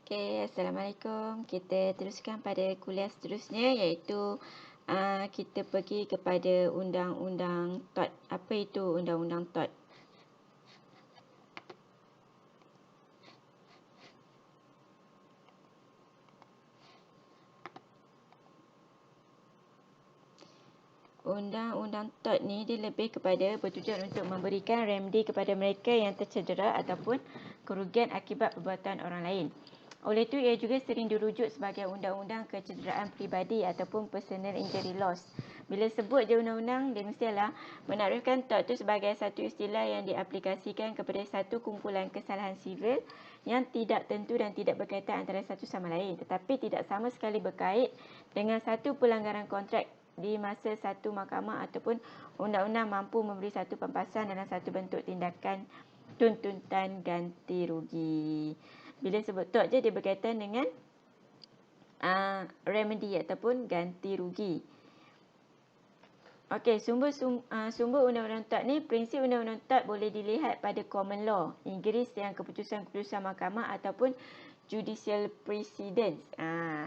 Okey, Assalamualaikum. Kita teruskan pada kuliah seterusnya iaitu kita pergi kepada Undang-Undang TOT. Apa itu Undang-Undang TOT? Undang-Undang TOT ni dia lebih kepada bertujuan untuk memberikan remedi kepada mereka yang tercedera ataupun kerugian akibat perbuatan orang lain. Oleh itu, ia juga sering dirujuk sebagai undang-undang kecederaan peribadi ataupun personal injury laws. Bila sebut je undang-undang, dia mestilah menakrifkan TOT itu sebagai satu istilah yang diaplikasikan kepada satu kumpulan kesalahan sivil yang tidak tentu dan tidak berkaitan antara satu sama lain, tetapi tidak sama sekali berkait dengan satu pelanggaran kontrak di masa satu mahkamah ataupun undang-undang mampu memberi satu pampasan dalam satu bentuk tindakan tuntutan ganti rugi. Bila sebut TOT je dia berkaitan dengan remedy ataupun ganti rugi. Okey, sumber undang-undang TOT ni, prinsip undang-undang TOT boleh dilihat pada common law Inggeris yang keputusan-keputusan mahkamah ataupun judicial precedents.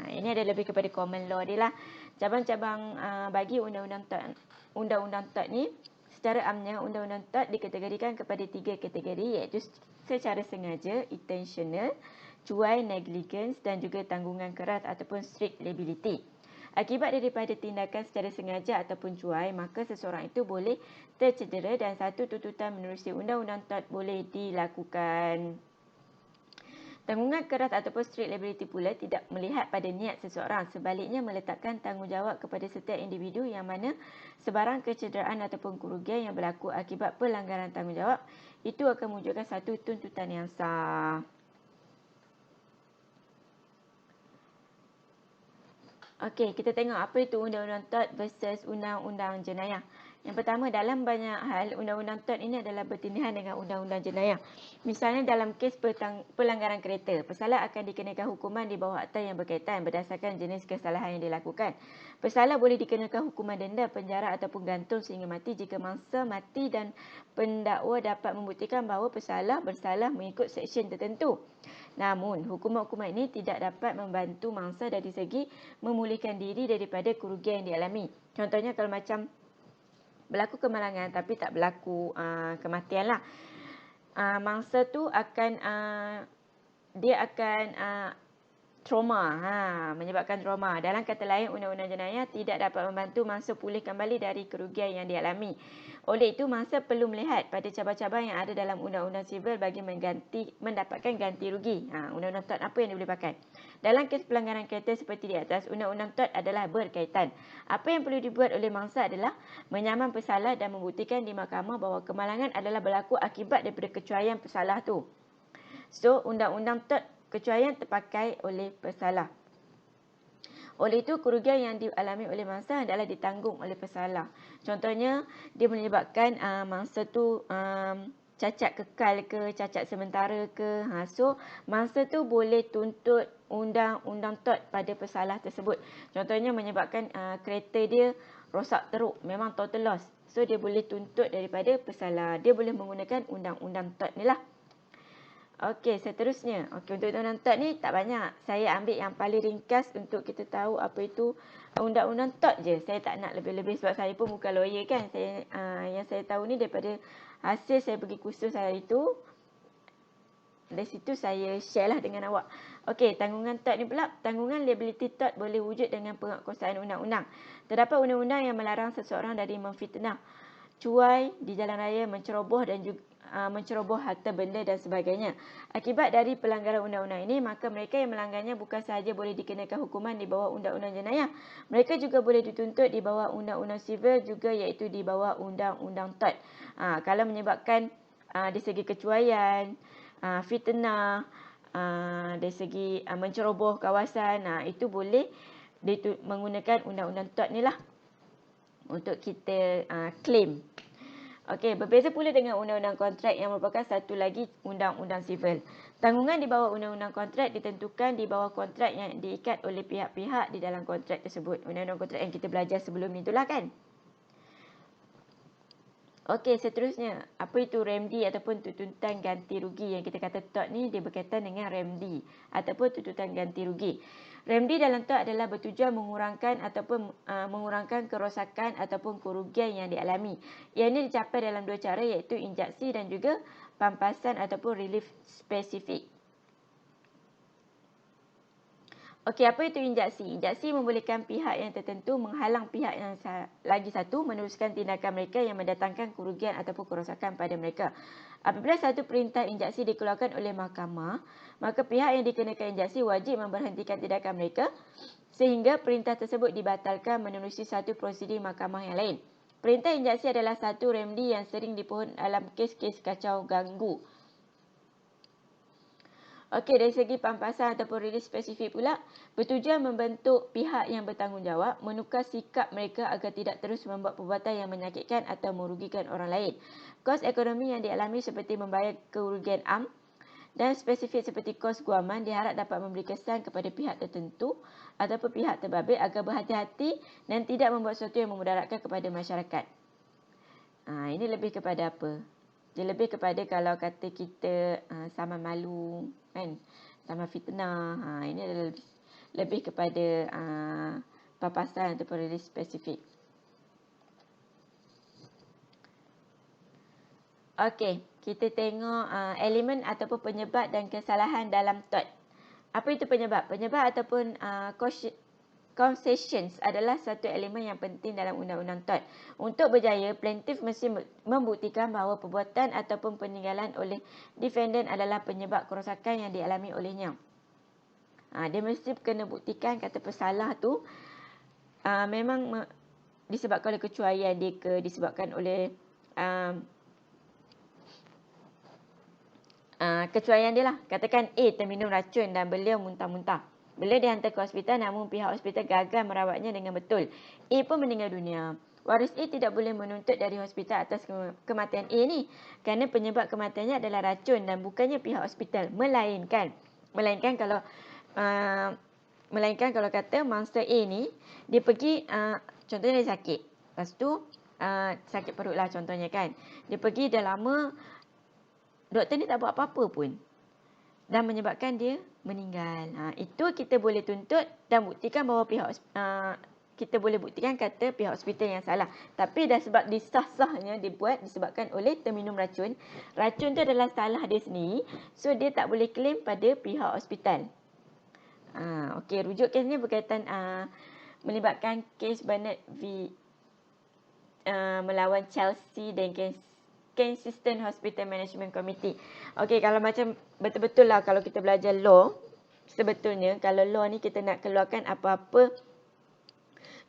Ini ada lebih kepada common law dia lah. Cabang-cabang bagi undang-undang TOT ni, secara amnya undang-undang TOT dikategorikan kepada 3 kategori iaitu secara sengaja, intentional, cuai, negligence dan juga tanggungan keras ataupun strict liability. Akibat daripada tindakan secara sengaja ataupun cuai, maka seseorang itu boleh tercedera dan satu tuntutan menerusi undang-undang TOT boleh dilakukan. Tanggungan keras ataupun strict liability pula tidak melihat pada niat seseorang, sebaliknya meletakkan tanggungjawab kepada setiap individu yang mana sebarang kecederaan ataupun kerugian yang berlaku akibat pelanggaran tanggungjawab itu akan mewujudkan satu tuntutan yang sah. Okey, kita tengok apa itu Undang-Undang TOT versus Undang-Undang Jenayah. Yang pertama, dalam banyak hal, Undang-Undang TOT ini adalah bertindihan dengan Undang-Undang Jenayah. Misalnya dalam kes pelanggaran kereta, pesalah akan dikenakan hukuman di bawah akta yang berkaitan berdasarkan jenis kesalahan yang dilakukan. Pesalah boleh dikenakan hukuman denda, penjara ataupun gantung sehingga mati jika mangsa mati dan pendakwa dapat membuktikan bahawa pesalah bersalah mengikut seksyen tertentu. Namun, hukuman-hukuman ini tidak dapat membantu mangsa dari segi memulihkan diri daripada kerugian yang dialami. Contohnya kalau macam berlaku kemalangan tapi tak berlaku kematian lah. Mangsa tu akan dia akan trauma, menyebabkan trauma. Dalam kata lain, Undang-Undang Jenayah tidak dapat membantu mangsa pulih kembali dari kerugian yang dialami. Oleh itu, mangsa perlu melihat pada cabang-cabang yang ada dalam Undang-Undang Sivil bagi mendapatkan ganti rugi. Undang-Undang TOT apa yang dia boleh pakai? Dalam kes pelanggaran kereta seperti di atas, Undang-Undang TOT adalah berkaitan. Apa yang perlu dibuat oleh mangsa adalah menyaman pesalah dan membuktikan di mahkamah bahawa kemalangan adalah berlaku akibat daripada kecuaian pesalah tu. So, Undang-Undang TOT kecuaian terpakai oleh pesalah. Oleh itu, kerugian yang dialami oleh mangsa adalah ditanggung oleh pesalah. Contohnya, dia menyebabkan mangsa tu cacat kekal ke, cacat sementara ke. So, mangsa tu boleh tuntut Undang-Undang TOT pada pesalah tersebut. Contohnya, menyebabkan kereta dia rosak teruk, memang total loss. So, dia boleh tuntut daripada pesalah. Dia boleh menggunakan Undang-Undang TOT ni lah. Okey, seterusnya. Okey, untuk Undang-Undang TOT ni tak banyak. Saya ambil yang paling ringkas untuk kita tahu apa itu Undang-Undang TOT je. Saya tak nak lebih-lebih sebab saya pun bukan lawyer kan. Yang saya tahu ni daripada hasil saya pergi kursus hari itu. Dari situ saya share lah dengan awak. Okey, tanggungan TOT ni pula. Tanggungan liability TOT boleh wujud dengan penguatkuasaan undang-undang. Terdapat undang-undang yang melarang seseorang dari memfitnah, cuai di jalan raya, menceroboh dan juga menceroboh harta benda dan sebagainya. Akibat dari pelanggaran undang-undang ini, maka mereka yang melanggarnya bukan sahaja boleh dikenakan hukuman di bawah Undang-Undang Jenayah, mereka juga boleh dituntut di bawah Undang-Undang Sivil juga, iaitu di bawah Undang-Undang TOT. Kalau menyebabkan dari segi kecuaian, fitnah, dari segi menceroboh kawasan, itu boleh menggunakan Undang-Undang TOT ni lah untuk kita claim. Okey, berbeza pula dengan Undang-Undang Kontrak yang merupakan satu lagi Undang-Undang Sivil. Tanggungan di bawah Undang-Undang Kontrak ditentukan di bawah kontrak yang diikat oleh pihak-pihak di dalam kontrak tersebut. Undang-Undang Kontrak yang kita belajar sebelum itulah kan. Okey, seterusnya, apa itu remedi ataupun tuntutan ganti rugi? Yang kita kata tort ni dia berkaitan dengan remedi ataupun tuntutan ganti rugi. Remedi dalam tort adalah bertujuan mengurangkan ataupun mengurangkan kerosakan ataupun kerugian yang dialami. Ia ini dicapai dalam dua cara, iaitu injaksi dan juga pampasan ataupun relief spesifik. Okey, apa itu injaksi? Injaksi membolehkan pihak yang tertentu menghalang pihak yang lagi satu meneruskan tindakan mereka yang mendatangkan kerugian ataupun kerosakan pada mereka. Apabila satu perintah injaksi dikeluarkan oleh mahkamah, maka pihak yang dikenakan injaksi wajib memberhentikan tindakan mereka sehingga perintah tersebut dibatalkan menerusi satu prosedur mahkamah yang lain. Perintah injaksi adalah satu remedi yang sering dipohon dalam kes-kes kacau ganggu. Okey, dari segi pampasan ataupun rilis spesifik pula, bertujuan membentuk pihak yang bertanggungjawab menukar sikap mereka agar tidak terus membuat perbuatan yang menyakitkan atau merugikan orang lain. Kos ekonomi yang dialami seperti membayar kerugian am dan spesifik seperti kos guaman diharap dapat memberi kesan kepada pihak tertentu ataupun pihak terbabit agar berhati-hati dan tidak membuat sesuatu yang memudaratkan kepada masyarakat. Ini lebih kepada apa? Dia lebih kepada kalau kata kita saman malu, kan? Saman fitnah. Ini adalah lebih kepada papasan ataupun rilis spesifik. Okey, kita tengok elemen ataupun penyebab dan kesalahan dalam tort. Apa itu penyebab? Penyebab ataupun concessions adalah satu elemen yang penting dalam undang-undang tort. Untuk berjaya, plaintiff mesti membuktikan bahawa perbuatan ataupun peninggalan oleh defendant adalah penyebab kerosakan yang dialami olehnya. Dia mesti kena buktikan kata pesalah tu memang disebabkan oleh kecuaian dia ke, disebabkan oleh kecuaian dia lah. Katakan A terminum racun dan beliau muntah-muntah. Beliau dihantar ke hospital namun pihak hospital gagal merawatnya dengan betul. A pun meninggal dunia. Waris A tidak boleh menuntut dari hospital atas kematian A ni kerana penyebab kematiannya adalah racun dan bukannya pihak hospital. Melainkan kalau kata mangsa A ni dia pergi contohnya dia sakit. Lepas tu sakit perut lah contohnya kan. Dia pergi dah lama, doktor ni tak buat apa-apa pun dan menyebabkan dia meninggal. Itu kita boleh tuntut dan buktikan bahawa kita boleh buktikan kata pihak hospital yang salah. Tapi dah sebab disah-sahnya dibuat disebabkan oleh terminum racun. Racun tu adalah salah dia sendiri. So dia tak boleh claim pada pihak hospital. Okey, rujuk kes ni berkaitan melibatkan kes Burnett v melawan Chelsea dan Kensington Hospital Management Committee. Okey, kalau macam betul-betul lah kalau kita belajar law, sebetulnya kalau law ni kita nak keluarkan apa-apa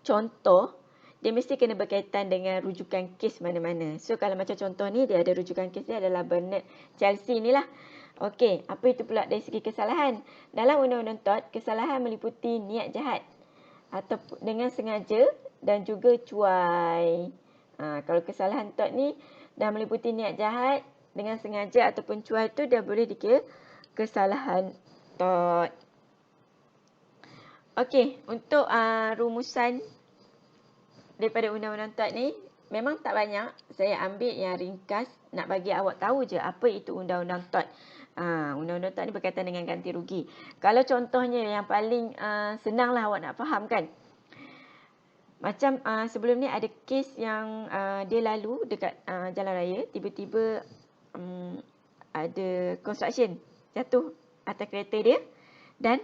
contoh, dia mesti kena berkaitan dengan rujukan kes mana-mana. So kalau macam contoh ni, dia ada rujukan kes dia adalah Burnett Chelsea ni lah. Okey, apa itu pula dari segi kesalahan? Dalam undang-undang tort, kesalahan meliputi niat jahat atau dengan sengaja dan juga cuai. Kalau kesalahan tort ni dah meliputi niat jahat dengan sengaja ataupun cuai tu dah boleh dikira kesalahan tort. Okey, untuk rumusan daripada undang-undang tort ni memang tak banyak. Saya ambil yang ringkas nak bagi awak tahu je apa itu undang-undang tort. Undang-undang tort ni berkaitan dengan ganti rugi. Kalau contohnya yang paling senanglah awak nak faham kan. Macam sebelum ni ada kes yang dia lalu dekat jalan raya, tiba-tiba ada construction jatuh atas kereta dia dan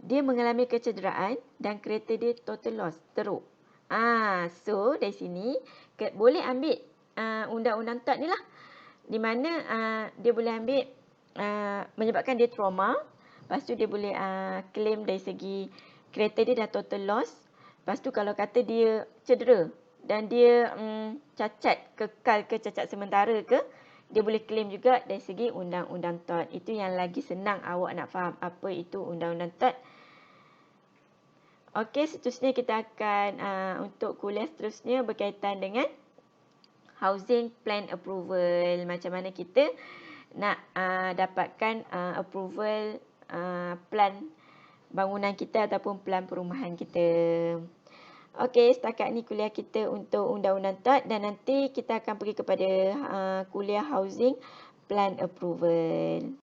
dia mengalami kecederaan dan kereta dia total loss, teruk. So dari sini boleh ambil undang-undang tort ni lah, di mana dia boleh ambil menyebabkan dia trauma. Lepas tu dia boleh claim dari segi kereta dia dah total loss. Lepas tu kalau kata dia cedera dan dia cacat, kekal ke cacat sementara ke, dia boleh claim juga dari segi undang-undang tort. Itu yang lagi senang awak nak faham apa itu undang-undang tort. Okey, seterusnya kita akan untuk kuliah seterusnya berkaitan dengan housing plan approval. Macam mana kita nak dapatkan approval plan bangunan kita ataupun plan perumahan kita. Okey, setakat ni kuliah kita untuk undang-undang TOT dan nanti kita akan pergi kepada kuliah housing plan approval.